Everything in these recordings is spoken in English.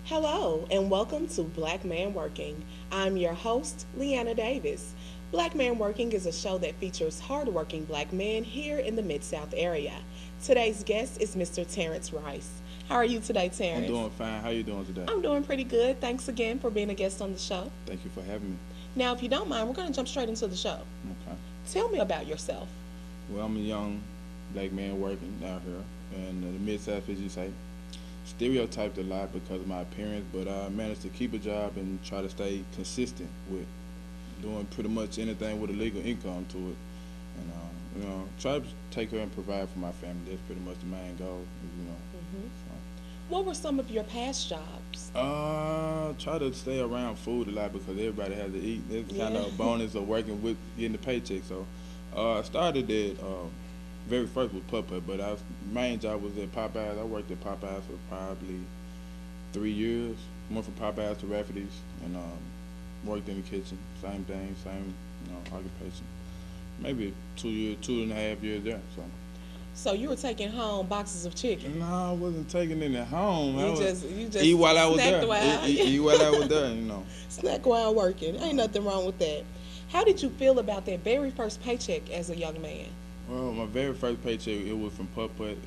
Hello, and welcome to Black Man Working. I'm your host, Leanna Davis. Black Man Working is a show that features hardworking black men here in the Mid South area. Today's guest is Mr. Terrence Rice. How are you today, I'm Terrence? doing fine. How you doing today? I'm doing pretty good. Thanks again for being a guest on the show. Thank you for having me. Now, if you don't mind, we're going to jump straight into the show. Okay. Tell me about yourself. Well, I'm a young black man working out here in the mid south, as you say. Stereotyped a lot because of my appearance, but I managed to keep a job and try to stay consistent with doing pretty much anything with a legal income to it, and try to take care and provide for my family. That's pretty much the main goal. hmm So. What were some of your past jobs? Try to stay around food a lot because everybody has to eat. It's kind of Yeah. a bonus of working with getting the paycheck. So, I started at very first with Putt-Putt, but main job was at Popeyes. I worked at Popeyes for probably 3 years. Went from Popeyes to Rafferty's and worked in the kitchen. Same thing, same occupation. Maybe 2 years, 2.5 years there. So. So you were taking home boxes of chicken. No, I wasn't taking it home. You just Eat while I was snacked there. while Eat while I was there. snack while working. Ain't nothing wrong with that. How did you feel about that very first paycheck as a young man? Well, my very first paycheck, it was from Putt-Putt.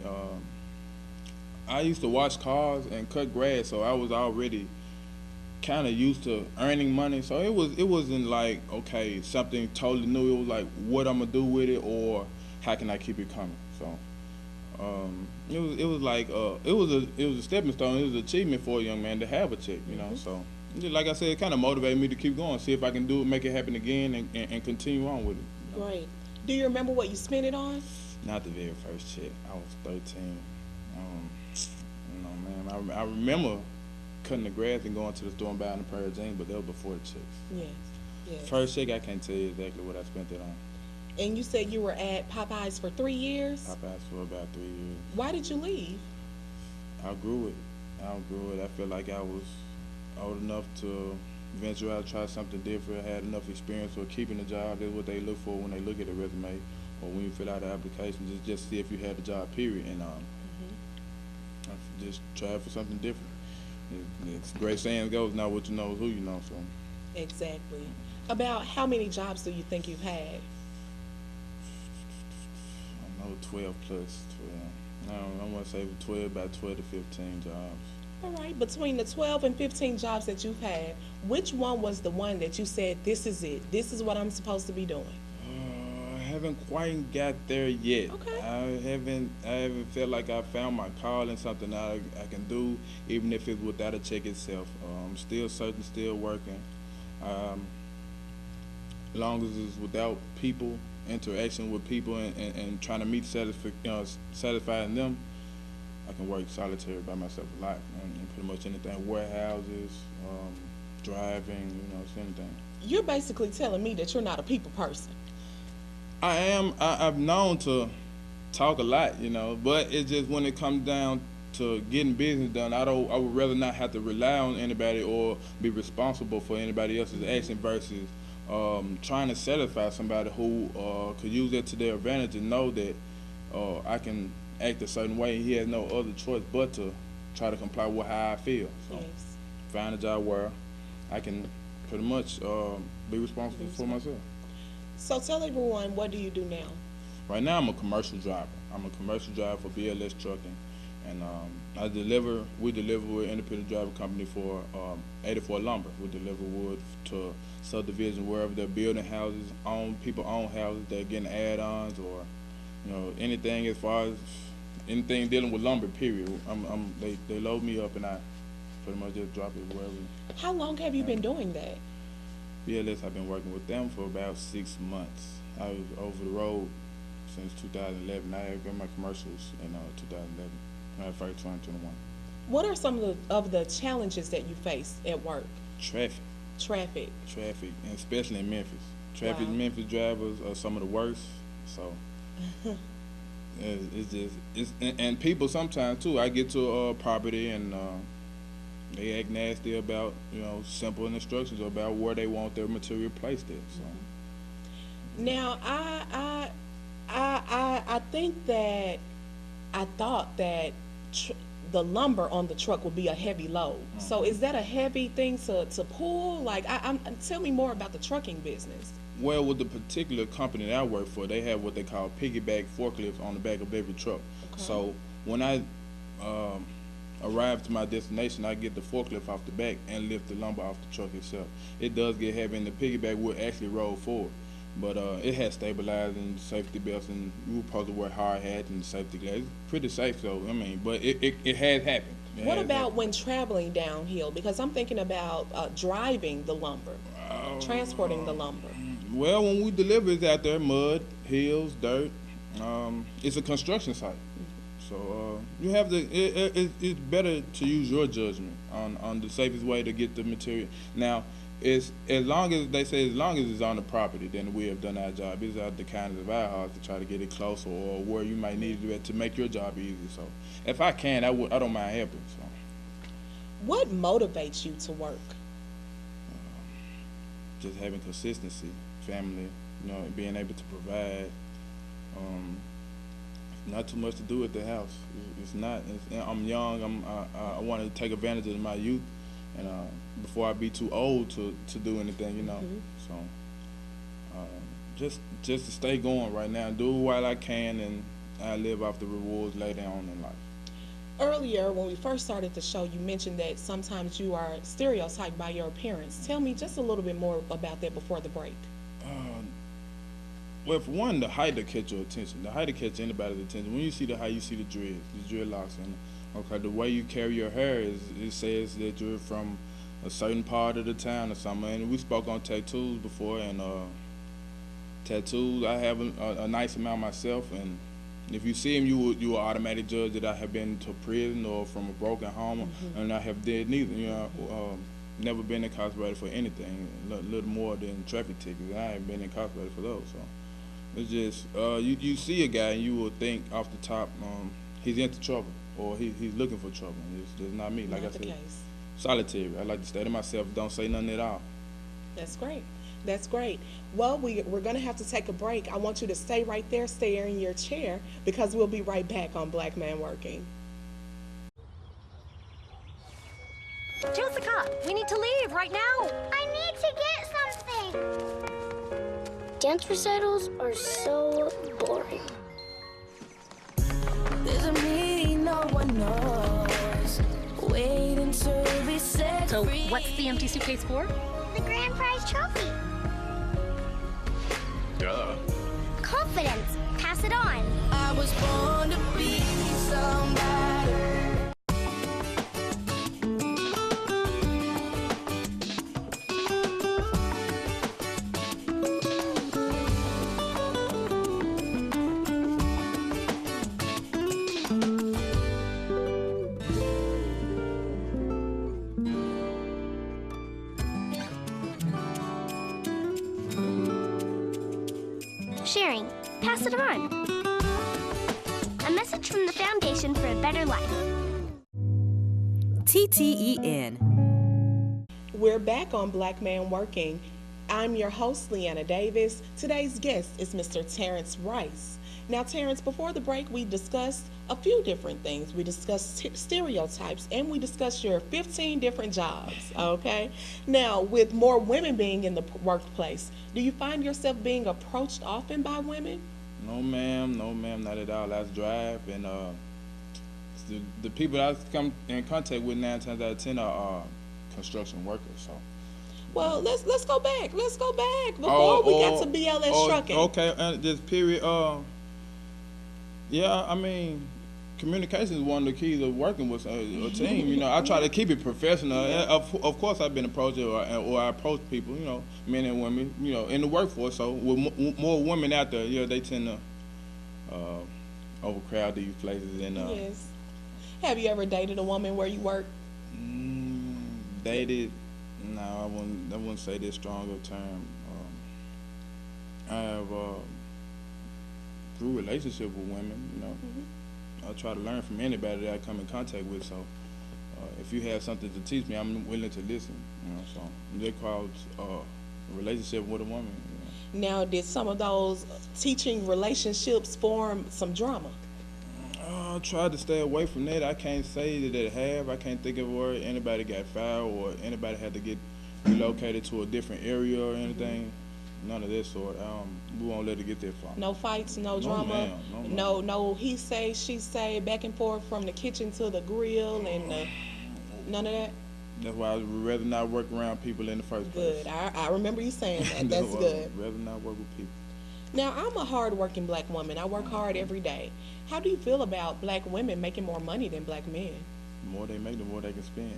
I used to wash cars and cut grass, so I was already kind of used to earning money. So it wasn't like, okay, something totally new. It was like what I'm gonna do with it, or how can I keep it coming. So it was like it was a stepping stone. It was an achievement for a young man to have a check. So just like I said, it kind of motivated me to keep going, see if I can do it, make it happen again, and continue on with it. Great. Do you remember what you spent it on? Not the very first check. I was 13. Man, I remember cutting the grass and going to the store and buying a pair of jeans, but that was before the checks. Yes. Yes. First check, I can't tell you exactly what I spent it on. And you said you were at Popeyes for 3 years. Popeyes for about 3 years. Why did you leave? I outgrew it. I feel like I was old enough to venture out, try something different. I had enough experience for keeping a job. That's what they look for when they look at a resume or when you fill out an application. Just see if you had a job, period. And I just tried for something different. It's a great saying goes, not what you know is who you know. So Exactly. About how many jobs do you think you've had? I know 12 plus 12. I want to say 12, about 12 to 15 jobs. All right. Between the 12 and 15 jobs that you've had, which one was the one that you said, this is it? This is what I'm supposed to be doing? I haven't quite got there yet. Okay. I haven't felt like I found my calling, something I can do, even if it's without a check itself. I'm still searching, still working. As long as it's without people, interaction with people, and trying to meet satisfying them, I can work solitary by myself a lot, and pretty much anything, warehouses, driving, it's anything. You're basically telling me that you're not a people person. I am. I've known to talk a lot, but it's just when it comes down to getting business done, I would rather not have to rely on anybody or be responsible for anybody else's action versus trying to satisfy somebody who could use that to their advantage and know that I can act a certain way. He has no other choice but to try to comply with how I feel. So Yes. find a job where I can pretty much be responsible for myself. So tell everyone, what do you do now? Right now, I'm a commercial driver. I'm a commercial driver for BLS Trucking, and we deliver with an independent driver company for 84 Lumber. We deliver wood to subdivision wherever they're building houses, people own houses, they're getting add-ons or anything as far as anything dealing with lumber. Period. They load me up and I pretty much just drop it wherever. How long have you been doing that? BLS, I've been working with them for about 6 months. I was over the road since 2011. I have got my commercials in 2011, first 2021. What are some of the challenges that you face at work? Traffic, Traffic. and especially in Memphis. Traffic Wow. in Memphis drivers are some of the worst. So and people sometimes too. I get to a property and they act nasty about simple instructions about where they want their material placed at. So Now, I think that I thought that the lumber on the truck would be a heavy load. So is that a heavy thing to pull? Like, tell me more about the trucking business. Well, with the particular company that I work for, they have what they call piggyback forklifts on the back of every truck. Okay. So when I arrive to my destination, I get the forklift off the back and lift the lumber off the truck itself. It does get heavy, and the piggyback will actually roll forward. But it has stabilizing safety belts, and you're supposed to wear hard hats and safety glasses. It's pretty safe, though. I mean, but it has happened. What about when traveling downhill? Because I'm thinking about driving the lumber, transporting the lumber. Well, when we deliver, it's out there, mud, hills, dirt. It's a construction site. So you have to. It's better to use your judgment on the safest way to get the material. Now, as long as it's on the property, then we have done our job. It's out the kindness of our hearts to try to get it closer or where you might need it to make your job easy. So if I can, I don't mind helping. So what motivates you to work? Just having consistency, family, being able to provide. Not too much to do at the house. It's not. I'm young. I want to take advantage of my youth, and before I be too old to do anything, Mm-hmm. So just to stay going right now, do it while I can, and I live off the rewards later on in life. Earlier, when we first started the show, you mentioned that sometimes you are stereotyped by your appearance. Tell me just a little bit more about that before the break. Well, for one, the height to catch your attention. The height to catch anybody's attention. When you see the height, you see the dreadlocks, and the way you carry your hair it says that you're from a certain part of the town or something. And we spoke on tattoos before, and tattoos, I have a nice amount myself, and if you see them, you will automatically judge that I have been to prison or from a broken home, and I have did neither. Never been incarcerated for anything, little more than traffic tickets. I haven't been incarcerated for those, so. It's just you see a guy and you will think off the top he's into trouble or he's looking for trouble. It's not me. Like Not I said, case. Solitary. I like to stay to myself. Don't say nothing at all. That's great. That's great. Well, we're going to have to take a break. I want you to stay right there, stay in your chair, because we'll be right back on Black Man Working. Jessica, we need to leave right now. I need to get something. Dance recitals are so boring. There's a meeting no one knows. Wait until we set So, free. what's the empty suitcase for? The grand prize trophy. Duh. Confidence. Pass it on. I was born to be somebody. Sharing. Pass it on. A message from the Foundation for a Better Life. TTEN. We're back on Black Man Working. I'm your host, Leanna Davis. Today's guest is Mr. Terrence Rice. Now, Terrence, before the break, we discussed a few different things. We discussed stereotypes, and we discussed your 15 different jobs, okay? Now, with more women being in the workplace, do you find yourself being approached often by women? No, ma'am, not at all. I drive, and the people I come in contact with 9 times out of 10 are construction workers. So. Well, let's go back. Let's go back before we got to BLS trucking. Okay, just period. Yeah, I mean, communication is one of the keys of working with a team. I try to keep it professional. Of course, I've been approached or I approach people, men and women, in the workforce. So with more women out there, they tend to overcrowd these places. And yes. Have you ever dated a woman where you work? Dated? No, I wouldn't say this strong of a term. I have through relationship with women, I try to learn from anybody that I come in contact with. So if you have something to teach me, I'm willing to listen. So that calls a relationship with a woman. Now, did some of those teaching relationships form some drama? tried to stay away from that. I can't say that it have. I can't think of where anybody got fired or anybody had to get relocated to a different area or anything. None of that sort. We won't let it get that far. No fights, no drama, ma'am. No, ma'am. no he say, she say, back and forth from the kitchen to the grill, and none of that. That's why I would rather not work around people in the first place. Good. I remember you saying that. That's good. I'd rather not work with people. Now, I'm a hard-working black woman. I work hard every day. How do you feel about black women making more money than black men? The more they make, the more they can spend.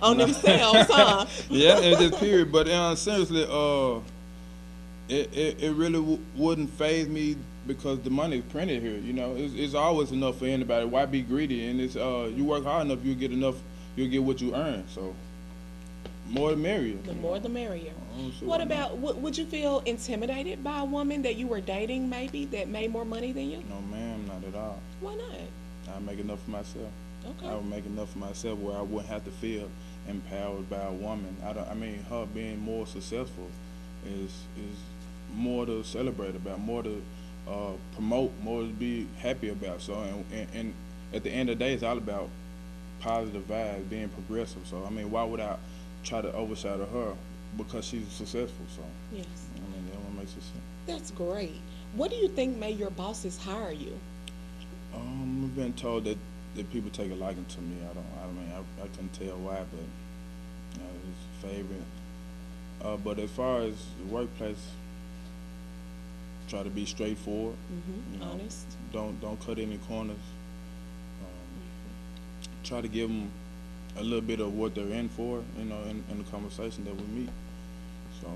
On themselves, huh? Yeah, it's just period. But seriously, it really wouldn't faze me because the money is printed here. You know, it's always enough for anybody. Why be greedy? And it's you work hard enough, you'll get enough. You'll get what you earn. So, more the merrier. The more the merrier. Sure What about, would you feel intimidated by a woman that you were dating maybe that made more money than you? No, ma'am, not at all. Why not? I make enough for myself. Okay. I would make enough for myself where I wouldn't have to feel empowered by a woman. I mean, her being more successful is more to celebrate about, more to promote, more to be happy about. So, and at the end of the day, it's all about positive vibes, being progressive. So, I mean, why would I try to overshadow her because she's successful? So, Yes. I mean, that one makes sense. That's great. What do you think made your bosses hire you? I've been told that people take a liking to me. I couldn't tell why, but it's favorite. But as far as the workplace, try to be straightforward. You know, Honest. Don't cut any corners. Try to give them a little bit of what they're in for, you know, in the conversation that we meet. So,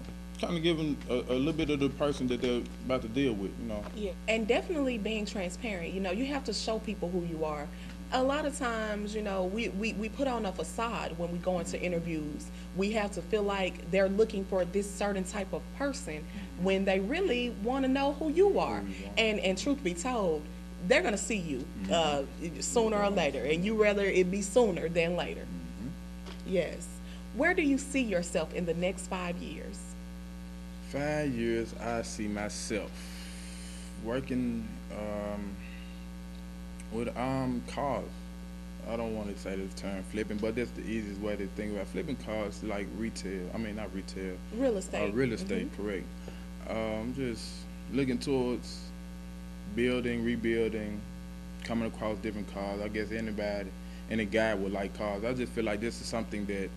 kind of give them a little bit of the person that they're about to deal with, you know. Yeah, and definitely being transparent. You know, you have to show people who you are. A lot of times, you know, we put on a facade when we go into interviews. We have to feel like they're looking for this certain type of person when they really want to know who you are. And truth be told, they're going to see you sooner or later, and you rather it be sooner than later. Yes. Where do you see yourself in the next 5 years? 5 years, I see myself working with cars. I don't want to say the term flipping, but that's the easiest way to think about flipping cars, like retail. I mean, not retail. Real estate. Real estate, correct. Just looking towards building, rebuilding, coming across different cars. I guess any guy would like cars. I just feel like this is something that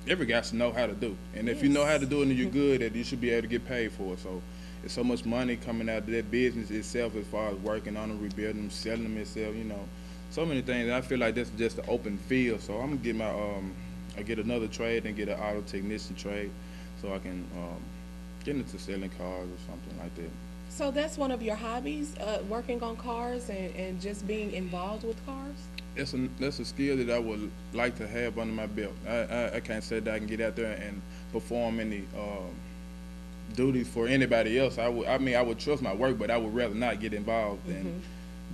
every guy should know how to do. And if you know how to do it and you're good at it, you should be able to get paid for it. So it's so much money coming out of that business itself as far as working on them, rebuilding them, selling them itself, you know. So many things. I feel like this is just an open field. So I'm gonna get I get another trade and get an auto technician trade so I can get into selling cars or something like that. So that's one of your hobbies, working on cars and just being involved with cars? That's a skill that I would like to have under my belt. I can't say that I can get out there and perform any duties for anybody else. I would trust my work, but I would rather not get involved in.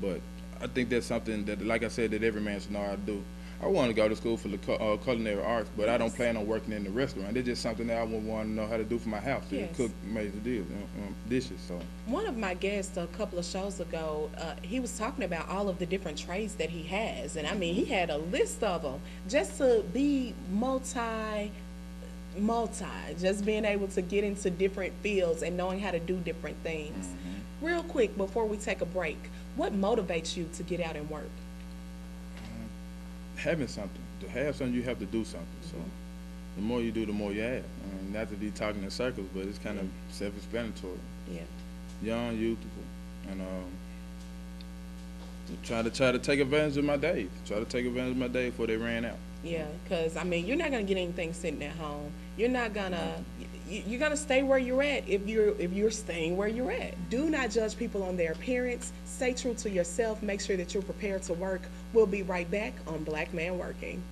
But I think that's something that, like I said, that every man should know how to do. I want to go to school for the culinary arts, but I don't plan on working in the restaurant. It's just something that I would want to know how to do for my house, to cook major dishes. So one of my guests a couple of shows ago, he was talking about all of the different trades that he has, and I mean, he had a list of them just to be multi, just being able to get into different fields and knowing how to do different things. Real quick, before we take a break, what motivates you to get out and work? Having something. To have something, you have to do something. So the more you do, the more you have. I mean, not to be talking in circles, but it's kind of self-explanatory. Yeah. Young, youthful, and try to take advantage of my days. Try to take advantage of my days before they ran out. Yeah, because I mean, you're not gonna get anything sitting at home. You're not gonna. You're gonna stay where you're at if you're staying where you're at. Do not judge people on their appearance. Stay true to yourself. Make sure that you're prepared to work. We'll be right back on Black Man Working.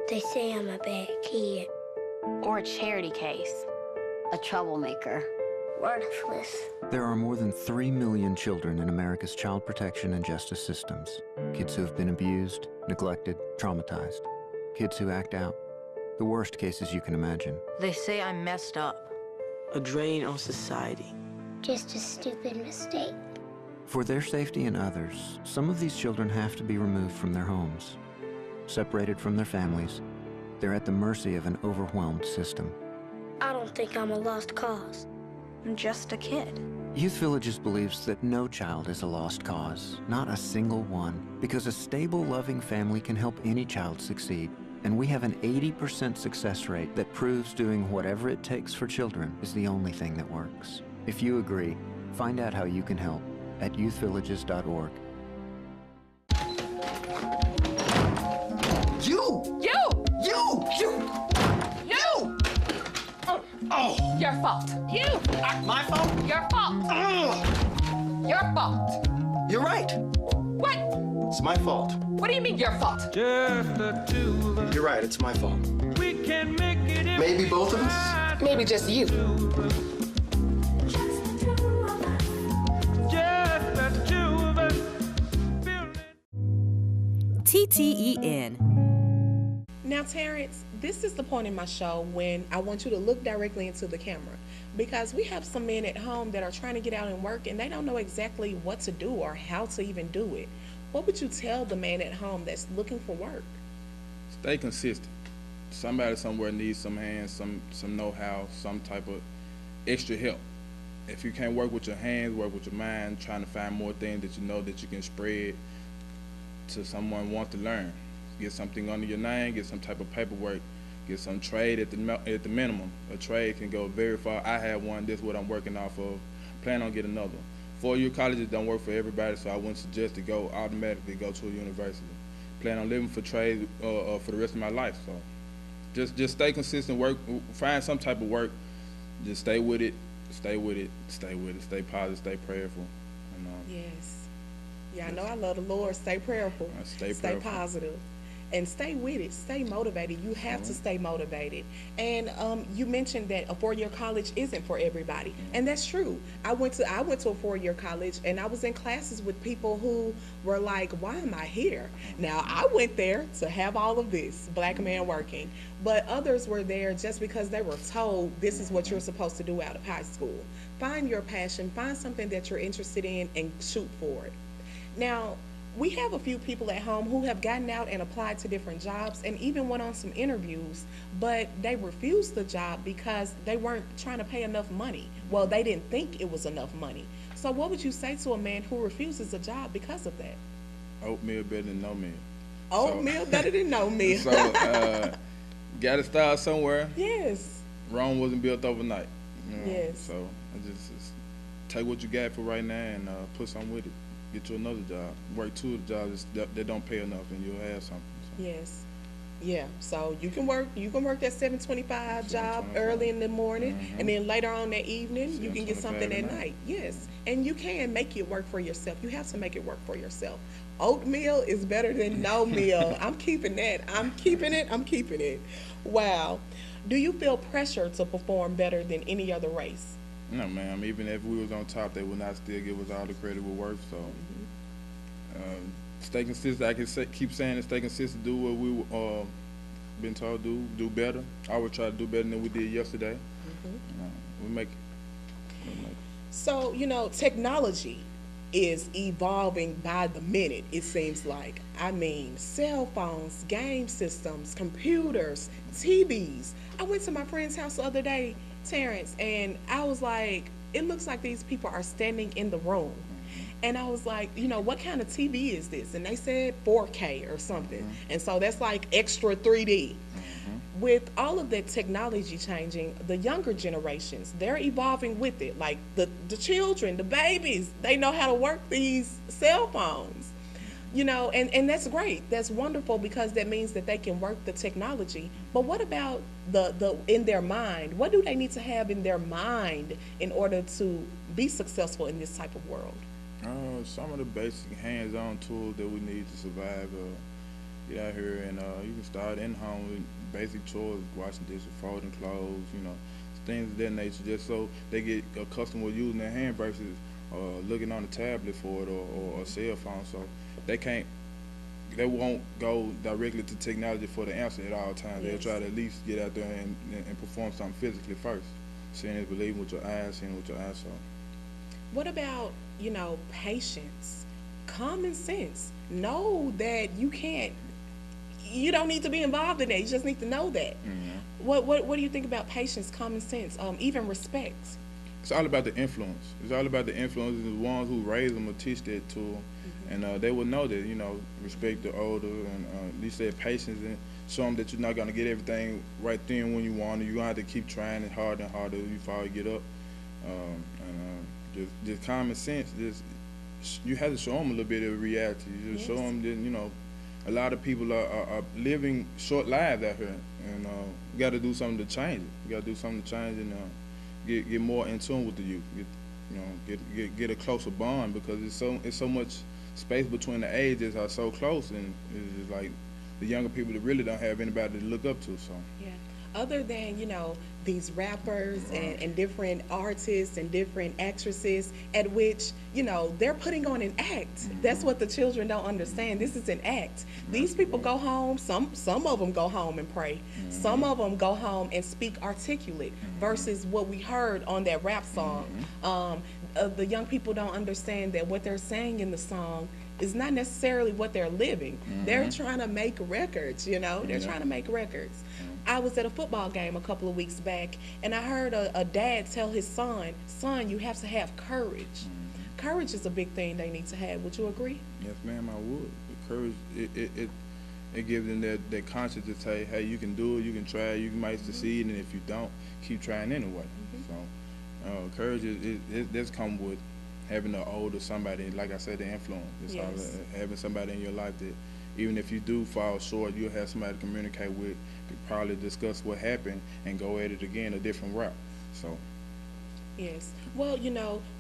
They say I'm a bad kid. Or a charity case. A troublemaker. Worthless. There are more than 3 million children in America's child protection and justice systems. Kids who have been abused, neglected, traumatized. Kids who act out. The worst cases you can imagine. They say I'm messed up. A drain on society. just a stupid mistake. For their safety and others, some of these children have to be removed from their homes. Separated from their families, they're at the mercy of an overwhelmed system. I don't think I'm a lost cause. I'm just a kid. Youth Villages believes that no child is a lost cause, not a single one, because a stable, loving family can help any child succeed. And we have an 80% success rate that proves doing whatever it takes for children is the only thing that works. If you agree, find out how you can help at youthvillages.org. Oh! Your fault. You! My fault? Your fault. Your fault. You're right. What? It's my fault. What do you mean your fault? Just the two of us. You're right, it's my fault. We can make it. Maybe both of us? Maybe just you. TTEN. Now, Terrence, this is the point in my show when I want you to look directly into the camera, because we have some men at home that are trying to get out and work and they don't know exactly what to do or how to even do it. What would you tell the man at home that's looking for work? Stay consistent. Somebody somewhere needs some hands, some know-how, some type of extra help. If you can't work with your hands, work with your mind, trying to find more things that you know that you can spread to someone who wants to learn. Get something under your name, get some type of paperwork, get some trade at the minimum. A trade can go very far. I have one, this is what I'm working off of. Plan on getting another one. 4-year colleges don't work for everybody, so I wouldn't suggest to go automatically go to a university. Plan on living for trade for the rest of my life. So just stay consistent, work, find some type of work, just stay with it, stay with it, stay with it, stay positive, stay prayerful. And, Yes. Yeah, I know I love the Lord. Stay prayerful. Stay positive. And stay with it. Stay motivated. You have to stay motivated. And you mentioned that a 4-year college isn't for everybody, and that's true. I went to a 4-year college, and I was in classes with people who were like, "Why am I here?" Now, I went there to have all of this, Black Man Working, but others were there just because they were told this is what you're supposed to do out of high school. Find your passion. Find something that you're interested in and shoot for it. Now, we have a few people at home who have gotten out and applied to different jobs and even went on some interviews, but they refused the job because they weren't trying to pay enough money. Well, they didn't think it was enough money. So what would you say to a man who refuses a job because of that? oatmeal better than no meal. Oatmeal better than no meal. So, got to start somewhere. Yes. Rome wasn't built overnight. You know? Yes. So, I just take what you got for right now and put something with it. Get you another job. Work 2 of the jobs that don't pay enough, and you'll have something. So. Yes. Yeah. So you can work that 7:25 job early in the morning, and then later on that evening you can get something at night. Yes. And you can make it work for yourself. You have to make it work for yourself. Oatmeal is better than no meal. I'm keeping that. I'm keeping it. Wow. Do you feel pressure to perform better than any other race? No, ma'am. Even if we was on top, they would not still give us all the credit we're worth. So, stay consistent. I can keep saying it. Stay consistent. Do what we been told to do better. I would try to do better than we did yesterday. We make it. So, technology is evolving by the minute, it seems like. I mean, cell phones, game systems, computers, TVs. I went to my friend's house the other day, Terrence, and I was like, it looks like these people are standing in the room. And I was like, what kind of TV is this? And they said 4K or something. And so that's like extra 3D. With all of that technology changing, the younger generations, they're evolving with it. Like the children, the babies, they know how to work these cell phones. And that's great. That's wonderful, because that means that they can work the technology. But what about the in their mind? What do they need to have in their mind in order to be successful in this type of world? Some of the basic hands-on tools that we need to survive. Get out here and you can start in home with basic chores, washing dishes, folding clothes, things of that nature, just so they get accustomed with using their hand versus looking on a tablet for it or a cell phone. So they won't go directly to technology for the answer at all times. They'll try to at least get out there and perform something physically first. Seeing is believing with your eyes, seeing with your eyes. So What about, patience, common sense? Know that you don't need to be involved in that. You just need to know that. Mm-hmm. What do you think about patience, common sense, even respect? It's all about the influence. It's all about the influence. The ones who raise them will teach that to them. Mm-hmm. And they will know that, respect the older, and you said patience, and show them that you're not going to get everything right then when you want it. You're going to have to keep trying it harder and harder before you get up. Just common sense. You have to show them a little bit of reality. You just show them that, a lot of people are living short lives out here, and you got to do something to change it. You got to do something to change and get more in tune with the youth. Get a closer bond, because it's so much space between the ages are so close, and it's just like the younger people that really don't have anybody to look up to. So yeah. Other than, these rappers and different artists and different actresses at which, they're putting on an act. That's what the children don't understand. This is an act. These people go home, some of them go home and pray. Some of them go home and speak articulate versus what we heard on that rap song. The young people don't understand that what they're saying in the song is not necessarily what they're living. They're trying to make records, they're trying to make records. I was at a football game a couple of weeks back, and I heard a dad tell his son, you have to have courage. Courage is a big thing they need to have. Would you agree? Yes, ma'am, I would. The courage, it gives them that conscience to say, hey, you can do it, you can try, you might succeed, and if you don't, keep trying anyway. So courage that's come with having an older somebody, like I said, the influence. It's all having somebody in your life that even if you do fall short, you'll have somebody to communicate with, to probably discuss what happened and go at it again a different route. So yes. Well,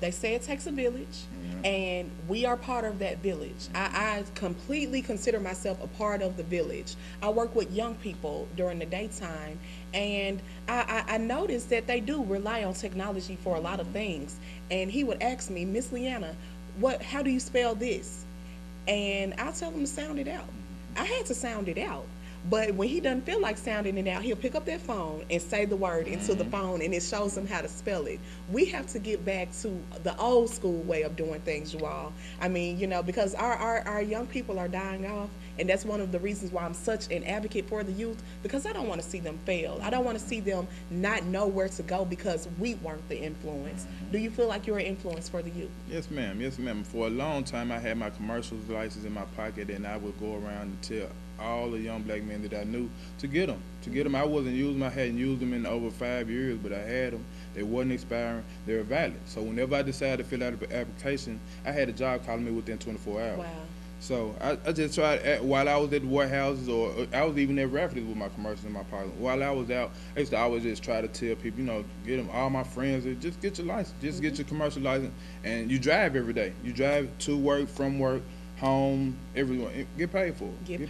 they say it takes a village, and we are part of that village. I completely consider myself a part of the village. I work with young people during the daytime, and I noticed that they do rely on technology for a lot of things. And he would ask me, Miss Leanna, how do you spell this? And I'll tell him to sound it out. I had to sound it out. But when he doesn't feel like sounding it out, he'll pick up that phone and say the word into the phone, and it shows him how to spell it. We have to get back to the old school way of doing things, you all. I mean, because our young people are dying off, and that's one of the reasons why I'm such an advocate for the youth, because I don't want to see them fail. I don't want to see them not know where to go because we weren't the influence. Do you feel like you're an influence for the youth? Yes, ma'am. Yes, ma'am. For a long time, I had my commercials license in my pocket, and I would go around and tell all the young black men that I knew to get them. I wasn't using them. I hadn't used them in over 5 years, but I had them. They wasn't expiring. They were valid. So whenever I decided to fill out an application, I had a job calling me within 24 hours. Wow. So I just tried, while I was at the warehouses, or I was even at Rafferty's with my commercials in my pocket. While I was out, I used to always just try to tell people, get them, all my friends, just get your license. Just get your commercial license. And you drive every day. You drive to work, from work, home, everyone. Get paid for it. Get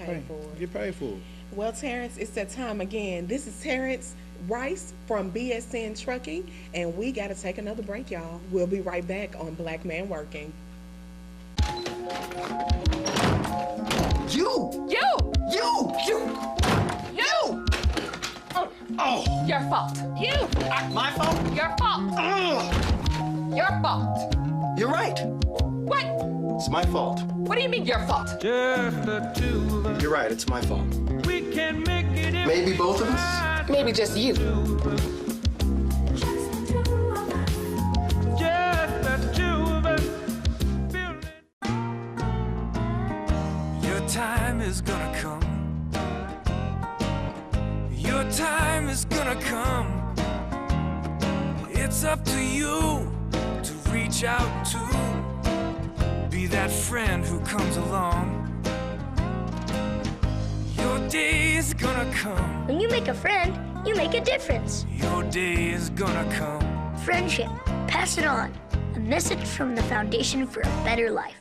paid for it. Well, Terrence, it's that time again. This is Terrence Rice from BSN Trucking, and we got to take another break, y'all. We'll be right back on Black Man Working. You! Oh! Your fault. You! My fault? Your fault. Your fault. You're right. What? It's my fault. What do you mean your fault? Just the two of us. You're right, it's my fault. We can make it. Maybe both of us? Maybe just you. Time is gonna come. Your time is gonna come. It's up to you to reach out to be that friend who comes along. Your day is gonna come. When you make a friend, you make a difference. Your day is gonna come. Friendship. Pass it on. A message from the Foundation for a Better Life.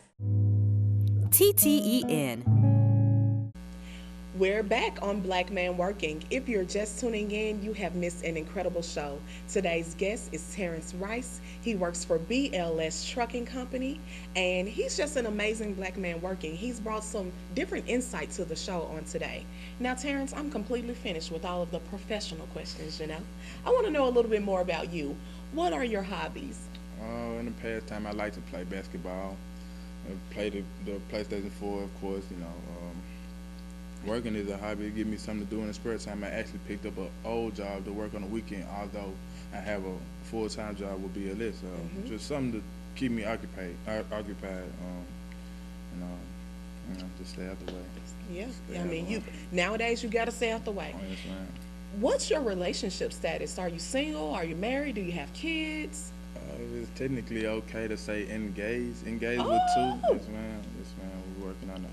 TTEN. We're back on Black Man Working. If you're just tuning in, you have missed an incredible show. Today's guest is Terrence Rice. He works for BLS Trucking Company, and he's just an amazing black man working. He's brought some different insight to the show on today. Now, Terrence, I'm completely finished with all of the professional questions, I want to know a little bit more about you. What are your hobbies? In the past time, I like to play basketball. Play the PlayStation 4, of course. You know, working is a hobby. It gives me something to do in the spare time. I actually picked up an old job to work on the weekend, although I have a full-time job with BLS. Just something to keep me occupied. Just stay out the way. Yeah, I mean, nowadays you gotta stay out the way. Oh, yes, ma'am. What's your relationship status? Are you single? Are you married? Do you have kids? It's technically okay to say engaged. Engaged with 2. Yes, ma'am. Yes, ma'am. We're working on the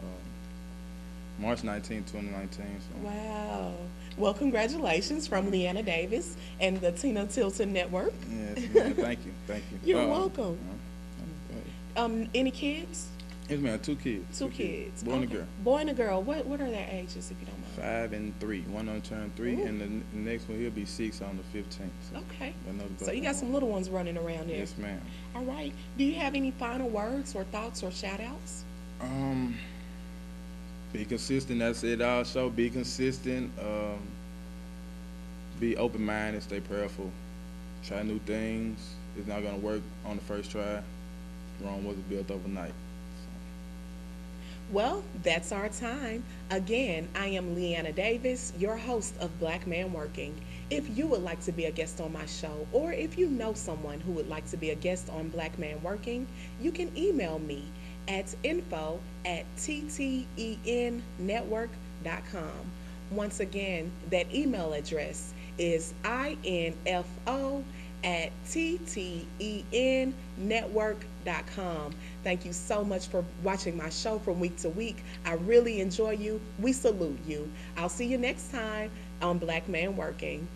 March 19, 2019. So. Wow. Well, congratulations from Leanna Davis and the Tina Tilton Network. Yes, ma'am. Thank you. Thank you. You're welcome. Any kids? Yes, ma'am. 2 kids. 2 kids. Boy and a girl. Boy and a girl. What are their ages, if you don't mind? 5 and 3. One on turn 3, Ooh. and the next one he'll be 6 on the 15th. So Okay. So you got some little ones running around there. Yes, ma'am. All right. Do you have any final words or thoughts or shout outs? Be consistent. That's it. Also, be consistent. Be open-minded. Stay prayerful. Try new things. It's not gonna work on the first try. Rome wasn't built overnight. Well, that's our time. Again, I am Leanna Davis, your host of Black Man Working. If you would like to be a guest on my show, or if you know someone who would like to be a guest on Black Man Working, you can email me at info@ttenetwork.com. Once again, that email address is info@ttenetwork.com. Thank you so much for watching my show from week to week. I really enjoy you. We salute you. I'll see you next time on Black Man Working.